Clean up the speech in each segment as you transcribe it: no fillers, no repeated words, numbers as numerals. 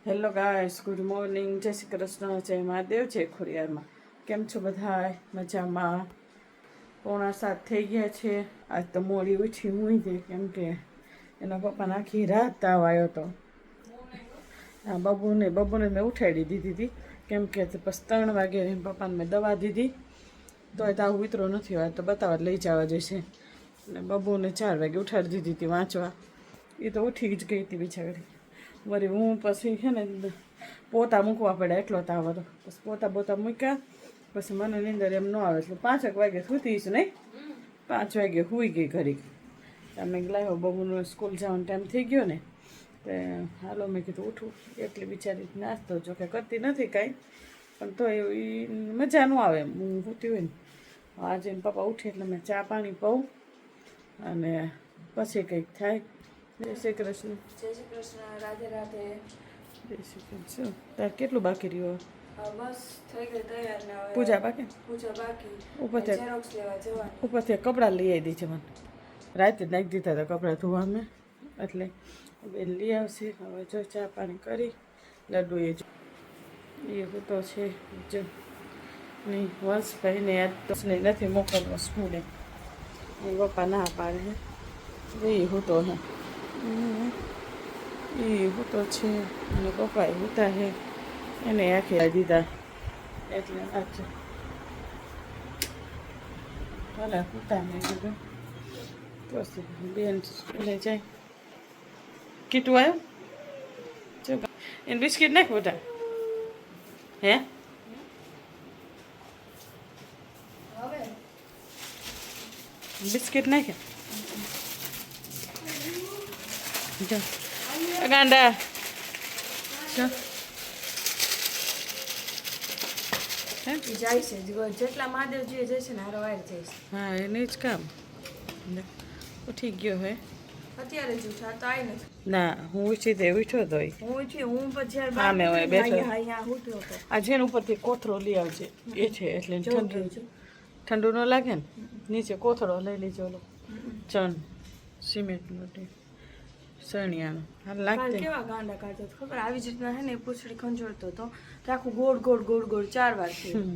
Hello guys, good morning, જય શ્રી કૃષ્ણ, જય મહાદેવ, જય ખોડિયારમાં. કેમ છો બધા? મજામાં? 6:45 થઈ ગયા છે. આજ તો મોડી ઉઠી હું છે કેમ કે એના પપ્પાને આખી રાત તાવ આવ્યો હતો. હા, બબુને મેં ઉઠાડી દીધી હતી કેમ કે પછી 3 વાગે પપ્પાને મેં દવા દીધી તો તાવ ઉતરો નથી આવ્યો તો બતાવવા લઈ જવા જોઈશે. અને બબુને 4 વાગે ઉઠાડી દીધી હતી વાંચવા. એ તો ઉઠી જ ગઈ હતી બિચારી. વળી હું પછી છે ને પોતા મૂકવા પડે એટલો તાવ હતો. પછી પોતા મૂક્યા પછી મને નીંદર એમ ન આવે એટલે 5 વાગે સૂતી છે નહીં. 5 વાગે સૂઈ ગઈ ઘડીક. અમે લાવ્યો બબુનો સ્કૂલ જવાનો ટાઈમ થઈ ગયો ને તો હાલો મેં કીધું ઉઠું. એટલી બિચારી નાસ્તો જો કે કરતી નથી કાંઈ પણ તો એ મજા ન આવે એમ હું સૂતી હોય ને. આજે પપ્પા ઉઠે એટલે મેં ચા પાણી પીઉં અને પછી કંઈક થાય. જય શ્રી કૃષ્ણ. જય શ્રી કૃષ્ણ. રાધે રાધે. જય શ્રી કૃષ્ણ. તાર કેટલું બાકી રહ્યું? બસ થઈ ગઈ તૈયાર ને હવે પૂજા બાકી? પૂજા બાકી. ઉપરથી ઝેરોક્સ લેવા જવાનું. ઉપરથી કપડાં લઈ આવી દીધી મને. રાતે નાખી દીધા હતા કપડાં ધોવા મેં એટલે બેન લઈ આવશે. હવે જો ચા પાણી કરી લડ્ડુ એ તો છે જો નહીં વંશભાઈને યાદ તો નથી મોકલવો સ્કૂલે. એ પપ્પા ના પાડે છે એ હું તો હે એ હું તો છે અને પપ્પા એ હોતા હે એને આખી દીધા એટલે આજ ભલે હોતા મેં કીધું પછી બેન સ્કૂલે જાય. કીટું આવ્યું જો એને બિસ્કીટ નાખ બધા હે બિસ્કિટ નાખે જો ગાંડા જો જાય છે જેટલા મહાદેવજી જાય છે ને હારો વાર જાય છે. હા એને જ કામ ઉઠી ગયો હે અત્યારે જ ઉઠા તો આવી નથી. ના હું ઉઠી તે ઉઠ્યો તો હું પછી હા મેં હવે બેઠો અહીંયા ઉઠ્યો હતો. આ જેને ઉપરથી કોથળો લઈ આવજે એ છે એટલે ઠંડુ ન લાગે ને. નીચે કોથળો લઈ લેજો ઓલો ચણ સિમેન્ટનો સણિયાનો હાલ લાગતે કેવા ગાંડા કાઢતો ખબર આવી જ રીતના હે ને પૂછડી ખંજોળતો હતો તો આખું ગોળ ગોળ 4 વાર થયું.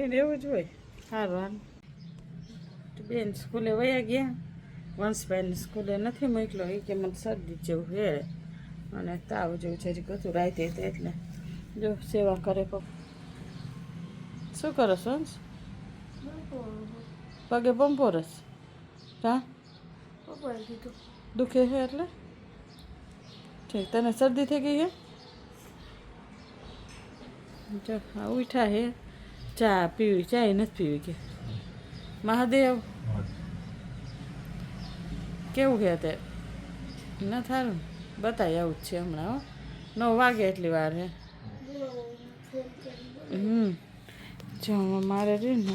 એને એવું જ હોય. સારું હાલ બેન સ્કૂલે વયા ગયા. વંશભાઈને સ્કૂલે નથી મોકલો એ કે મને શરદી જેવું હે અને તાવ જેવું છે કશું રાતે એટલે જો સેવા કરે શું કરો છો પગે પંપો રસ હા દુખે છે એટલે ઠીક. તને શરદી થઈ ગઈ હે જો હા ઉઠા હે ચા પીવી ચાય નથી પીવી કે મહાદેવ કેવું છે તે ન થારું બતાવી આવું જ છે હમણાં 9 વાગે એટલી વાર હે. જો મારે રહ્યું ને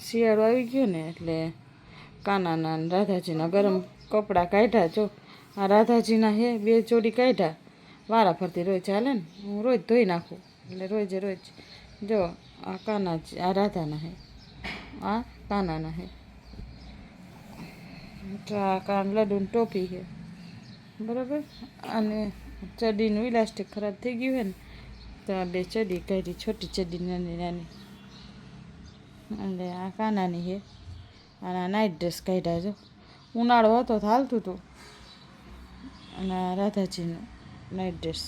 શિયાળો આવી ગયો ને એટલે કાનાના રાધાજીના ગરમ કપડાં કાઢ્યા. જો આ રાધાજીના હે 2 જોડી કાઢ્યા. વારા ફરતી રોજ ચાલે ને હું રોજ ધોઈ નાખું એટલે રોજ જો આ કાનાજી આ રાધાના હે આ કાનાના હે તો આ કાન લડ્ડુની ટોપી છે બરાબર. અને ચડીનું ઇલાસ્ટિક ખરાબ થઈ ગયું છે ને તો આ 2 ચડી કાઢી છોટી ચડી નાની એટલે આ કાનાની છે. અને આ નાઇટ ડ્રેસ કાઢ્યા. જો ઉનાળો હતો તો હાલતું હતું. અને આ રાધાજીનું નાઇટ ડ્રેસ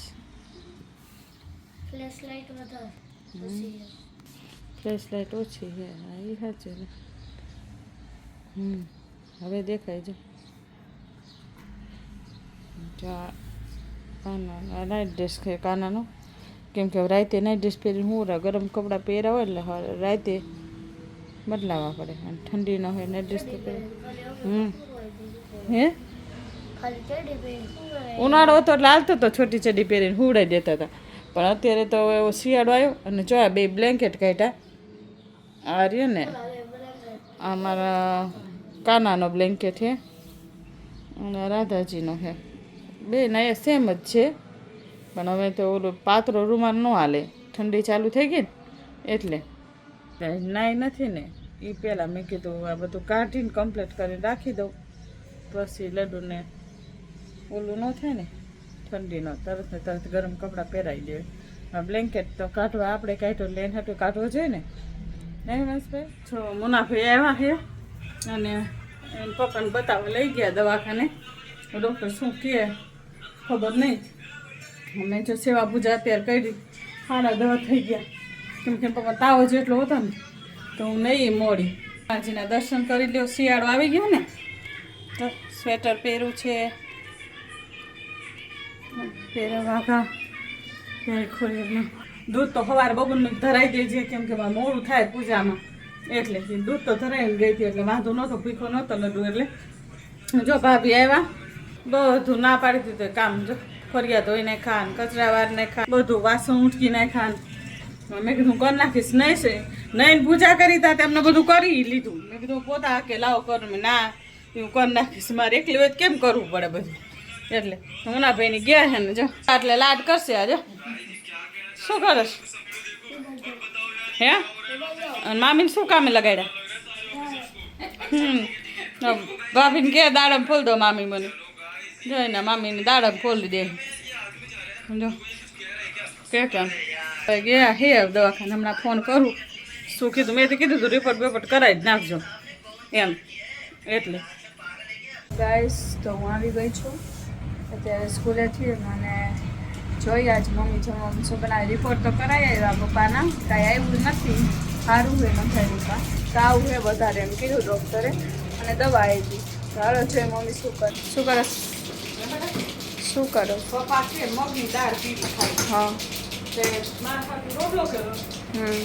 ફ્લેશ લાઇટ ઓછી છે. હા એ સાચું ને હવે દેખાય જો કાના નાઇટ ડ્રેસ છે કાનાનો કેમ કે રાતે નાઇટ ડ્રેસ પહેરીને હું ગરમ કપડાં પહેર્યા હોય એટલે રાતે બદલાવવા પડે અને ઠંડી ન હોય નાઇટ ડ્રેસ તો પહેરે. હે ઉનાળો હતો એટલે હાલતો હતો છોટી ચડી પહેરીને હુડાઈ દેતા હતા પણ અત્યારે તો એવો શિયાળો આવ્યો અને જો આ 2 બ્લેન્કેટ કાઢ્યા. આ રહ્યો ને આ મારા કાનાનો બ્લેન્કેટ છે અને રાધાજીનો છે. 2 ના એ સેમ જ છે પણ હવે તો ઓલું પાતળો રૂમાલ ન હાલે ઠંડી ચાલુ થઈ ગઈ ને એટલે નાઈ નથી ને એ પહેલાં મેં કીધું આ બધું કાઢીને કમ્પ્લીટ કરીને રાખી દઉં પછી લડ્ડુને ઓલું ન થાય ને ઠંડીનો તરત ને તરત ગરમ કપડાં પહેરાવી દે. બ્લેન્કેટ તો કાઢવા આપણે કાઢો લેન હાટું કાઢવો જોઈએ ને નહીં મહેશભાઈ? છો મુનાભાઈ આવ્યા છે અને એને પપ્પાને બતાવવા લઈ ગયા દવાખાને. ડૉક્ટર શું કહે ખબર નહીં. અમે જો સેવા પૂજા અત્યારે કરી 10:30 થઈ ગયા કેમ કે પપ્પા તાવ જેટલો હતો ને તો હું નહીં મોડી. માજીના દર્શન કરી લ્યો. શિયાળો આવી ગયો ને તો સ્વેટર પહેર્યું છે પહેરવા ખોરીમાં. દૂધ તો સવારે બબુલનું ધરાઈ દેજે કેમ કે મોડું થાય પૂજામાં એટલે દૂધ તો ધરાઈને ગઈ હતી એટલે વાંધો નહોતો ભીખો નહોતો લડ્ડુ. એટલે જો ભાભી આવ્યા બધું ના પાડી દીધું કામ. જો ફરિયા ધોઈને ખાન કચરા વારને ખા બધું વાસણ ઉઠકીને ખાન. મેં કીધું કરી નાખીશ નહીં છે નહીં પૂજા કરી તા તેમને બધું કરી લીધું. મેં કીધું પોતા કે લાવો કરું મેં ના હું કરી નાખીશ. મારે એકલી હોય કેમ કરવું પડે બધું એટલે મુનાભાઈની ગયા છે ને જો એટલે લાડ કરશે આજે. શું કરસ હે અને મામીને શું કામે લગાડ્યા? ભાભીને કે દાડમ ફોલ દો મામી મને જોઈને મામીને દાડમ ફોલી દે. જો કે કેમ ગયા હે દવાખાને હમણાં ફોન કરું. શું કીધું? મેં તો કીધું તું રિપોર્ટ બેપોર્ટ કરાવી જ નાખજો એમ એટલે. ગાઈસ તો હું આવી ગઈ છું અત્યારે સ્કૂલેથી અને જોઈ આજ મમ્મી જમવાનું શું બનાવે. રિપોર્ટ તો કરાવી આવ્યા પપ્પાના, કાંઈ આવ્યું નથી. સારું હોય નથી પપ્પા તાવ છે વધારે એમ કીધું ડૉક્ટરે અને દવા આપી. ચાલો જોઈએ મમ્મી શું કરે. શું કરો પપ્પા છે મગની દાળ પીવી ખાય. હા તે મારા હાટુ રોટલો કર્યો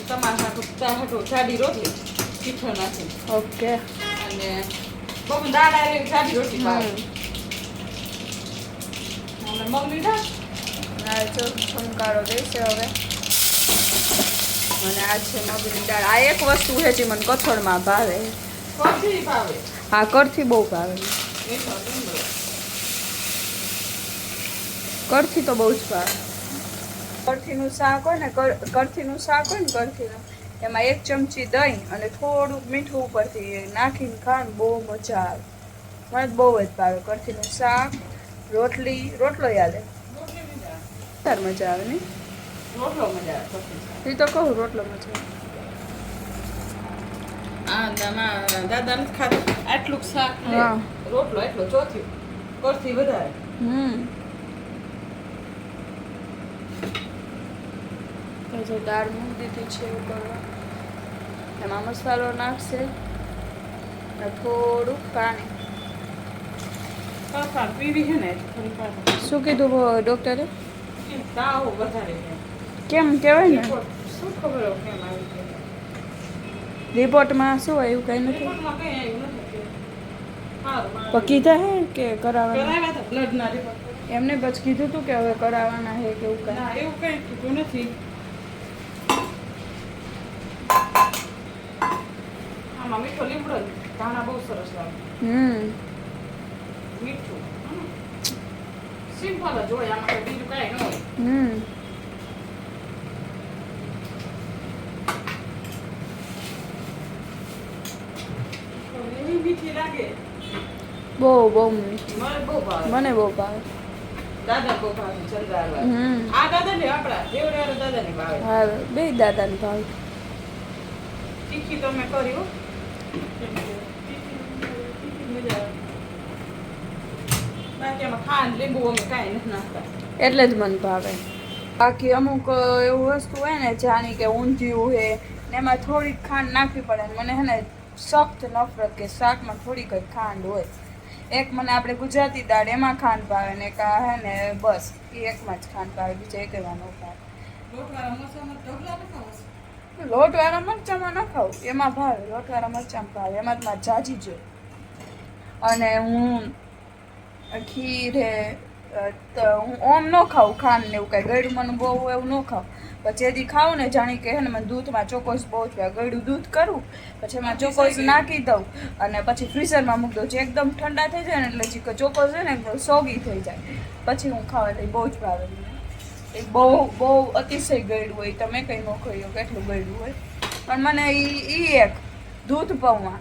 તમારા હાટુ જાડી રોટલી તીખો નાખી. ઓકે અને બહુ દાળ આવી જાડી રોટલી ભાવે. અને મગની દાળ હા જો સંકારો દેશે હવે. અને આ છે મગની દાળ. આ એક વસ્તુ છે જે મને કઠોળમાં ભાવે. કોથી ભાવે? હા કરથી બહુ ભાવે. કરથી તો બહુ જ ભાવે. કરથીનું શાક હોય ને કરથીનું એમાં 1 ચમચી દહીં અને થોડુંક મીઠું ઉપરથી નાખીને ખાવાનું બહુ મજા આવે. મને તો બહુ જ ભાવે કરથીનું શાક. રોટલો યાદ તાર મજા આવે ને રોટલો મજા આવે. એ તો કહું રોટલો મજા આવે. દાદા નથી ખાતું આટલું શાક રોટલો એટલો ચોથી કરથી વધારે. જો દાળ મૂકી દીધી છે એવું કરવા. એમાં મસાલો નાખશે અને થોડુંક પાણી. પીવી છે ને શું કીધું ડૉક્ટરે? તાવ વધારે કેમ કહેવાય ને શું ખબર કેમ આવી રિપોર્ટમાં શું હોય એવું કંઈ નથી. પણ કીધા હે કે કરાવવાના બ્લડના રિપોર્ટ એમને પછી કીધું હતું કે હવે કરાવવાના હે કે એવું કંઈ? એવું કંઈ કીધું નથી. આમાં મીઠો લીમડો ધાણા બહુ સરસ લાગે. મીઠું સિમ્પલ જ હોય આમાં કઈ બીજું કાંઈ ન હોય. મીઠી લાગે બહુ મીઠી. મને બહુ ભાવે. મને બહુ ભાવે. દાદા બહુ ભાવે ચંદ્રા. આ દાદા ને આપડા દેવડા દાદા ને ભાવે. હા બે દાદાને ભાવે. તીખી તો મેં કર્યું બાકી એમાં ખાંડ લીંબુ અમે કાંઈ નથી નાખતા એટલે જ મને ભાવે. બાકી અમુક એવું વસ્તુ હોય ને જાણી કે ઊંધિયું છે ને એમાં થોડીક ખાંડ નાખવી પડે. મને હે ને સખ્ત નફરત કે શાકમાં થોડીક જ ખાંડ હોય. એક મને આપણે ગુજરાતી દાળ એમાં ખાંડ ભાવે ને એક હે ને બસ એ એકમાં જ ખાંડ ભાવે, બીજા એકમાં ન ભાવે. લોટવાળા મરચાંમાં ન ખાવું એમાં ભાવે. લોટવાળા મરચાંમાં ભાવે એમાં જ મારે જાજી જોઈએ. અને હું ખીર હે હું ઓમ ન ખાઉં ખાંડ ને એવું કાંઈ ગળ્યું મને બહુ એવું ન ખાઉં. પછી જેથી ખાઉં ને જાણી કે હે ને મને દૂધમાં ચોકોસ બહુ જ ગળ્યું દૂધ કરું પછી એમાં ચોકોસ નાખી દઉં અને પછી ફ્રીઝરમાં મૂકી દઉં. જે એકદમ ઠંડા થઈ જાય ને એટલે જે ચોકોસ છે ને એકદમ સોગી થઈ જાય પછી હું ખાવા એટલે બહુ જ ભાવે મને. એ બહુ અતિશય ગળ્યું હોય. તમે કંઈ ન ખાઈ કેટલું ગળ્યું હોય પણ મને એ એક દૂધ પૌવા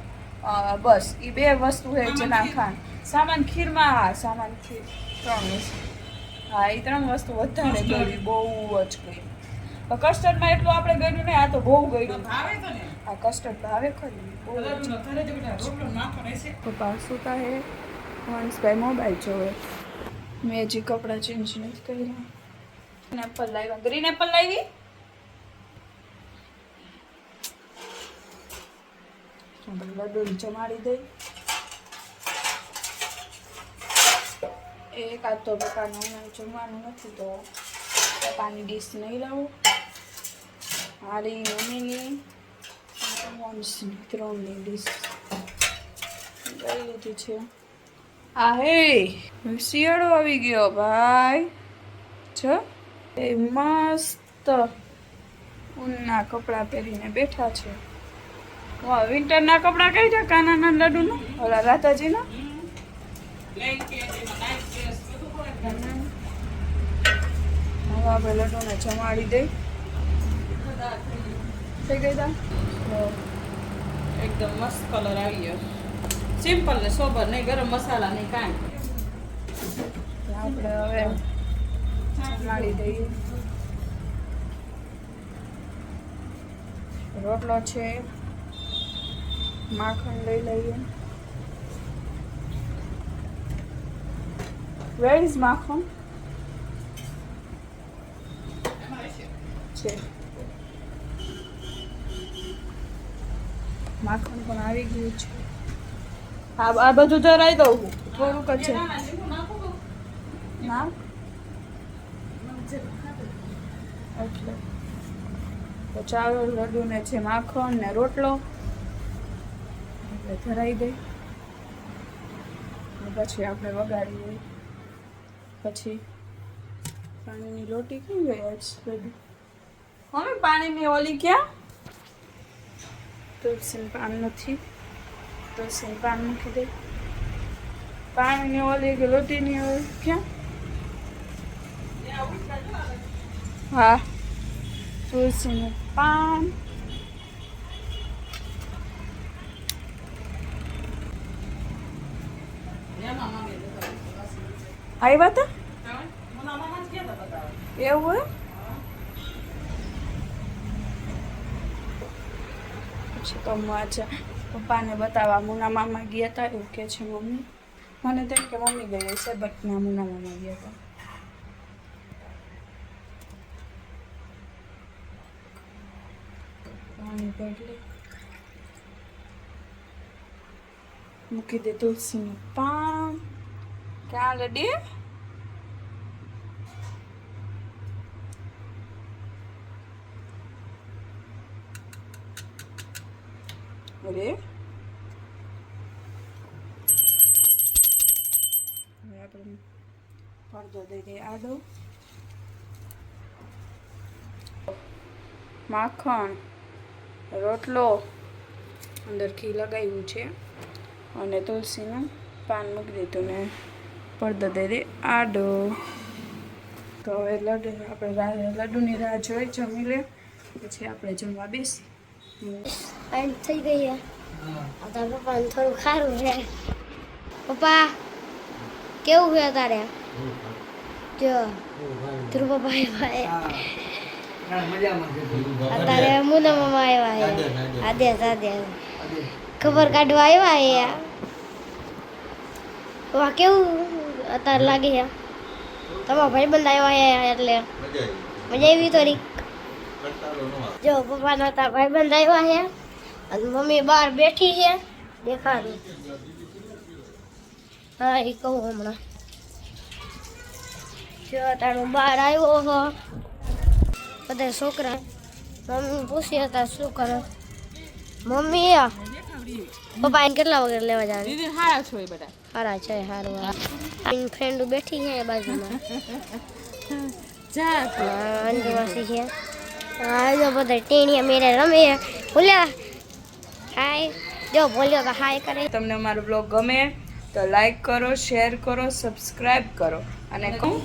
બસ એ 2 વસ્તુ છે જે ના ખાંડ. સામાન ખીરમાં સામાન ખીર 3 વસ્તુ હા એ 3 વસ્તુ વધારે ગળી, બહુ જ ગળી. કસ્ટર્ડમાં એટલું આપણે ગળ્યું નહીં, આ તો બહુ ગળ્યું. આ કસ્ટર્ડ ભાવે ખરી, બહુ જ. પપ્પા સુતા હે, હંસભાઈ મોબાઈલ જોવે. મેં હજી કપડાં ચેન્જ નથી કર્યા. એપલ લાવ્યા, ગ્રીન એપલ લાવી. લડ્ડુ જમાડી દઈ. એક આ તો પપ્પાને હમણાં જમવાનું નથી તો પપ્પાની ડીશ નહીં લાવું. મારી મમ્મીની મોન્સની 3ની ડીશ લઈ લીધી છે. આ હે શિયાળો આવી ગયો ભાઈ. જો એ મસ્ત ઊનના કપડાં પહેરીને બેઠા છે. વાહ, વિન્ટરના કપડાં કઈ છે કાનાના લડ્ડુના, ઓલા રાધાજીના. હવે આપણે લડ્ડુને જમાડી દઈ. થઈ ગઈ દા એકદમ મસ્ત કલર આવી ગયો. સિમ્પલ ને સોબર, નહીં ગરમ મસાલા નહીં કાંઈ. આપણે હવે જમાડી દઈએ. રોટલો છે, માખણ લઈ લઈએ. Where is માખણ? છે માખણ પણ આવી ગયું છે. આ બધું ધરાઈ દઉં, થોડુંક જ છે. ના એટલે તો ચાલો, લડ્ડુ ને છે માખણ ને રોટલો એટલે ધરાઈ દઈ. પછી આપણે વગાડી દઈએ. પછી પાણીની લોટી ક્યાં ગઈ આજ બધી? હવે પાણીની ઓલી ક્યાં? તુલસીનું પાન નથી, તુલસીનું પાન મૂકી દે. પાણીની ઓલી કે લોટીની ઓલી ક્યાં? હા, તુલસીનું પાન. આવ્યા હતા એવું હોય. પછી તો આજે પપ્પાને બતાવવા મુના મામા ગયા હતા એવું કે છે મમ્મી. મને તેમ કે મમ્મી ગઈ હશે, બટ ના, મુના મામા ગયા હતા. પાણી ભરી મૂકી દે તુલસીનું પાન. ક્યાં લડી? અરે હવે આપણે પડદો દઈ દઈએ આડો. માખણ, રોટલો, અંદર ઘી લગાવ્યું છે અને તુલસીનું પાન મૂકી દીધું ને પડદો દઈ દે આડો. તો હવે લડ્ડુની રાહ જોઈ, જમી લે પછી આપણે જમવા બેસી. પાણી થઈ ગઈ છે. તારા પપ્પાને થોડું ખારું છે. પપ્પા કેવું છે તારે? જો ધ્રુવ પપ્પા અત્યારે મુના મામા આવ્યા છે. આદેશ ખબર કાઢવા આવ્યા છે. પપ્પા કેવું અત્યારે લાગે છે? તમારા ભાઈબંધ આવ્યા છે એટલે મજા આવી થોડીક. જો પપ્પાના તાર ભાઈબંધ આવ્યા છે અને મમ્મી બહાર બેઠી છે. દેખાડું. હા એ કહું હમણાં. જો તારું બહાર આવ્યો હો. બધા છોકરા મમ્મી પૂછી હતા શું કરો. મમ્મી પપ્પા એને કેટલા વગર લેવા જાય? દીદી હારા છો એ બધા? હારા છે, હારું. એની ફ્રેન્ડ બેઠી છે બાજુમાં. અંજવાસી છે. હા જો બધા ટેણીયા મેરે રમે. બોલ્યા હાય. જો બોલ્યો તો હાય કરે. તમને અમારો બ્લોગ ગમે તો લાઈક કરો, શેર કરો, સબસ્ક્રાઈબ કરો અને કહું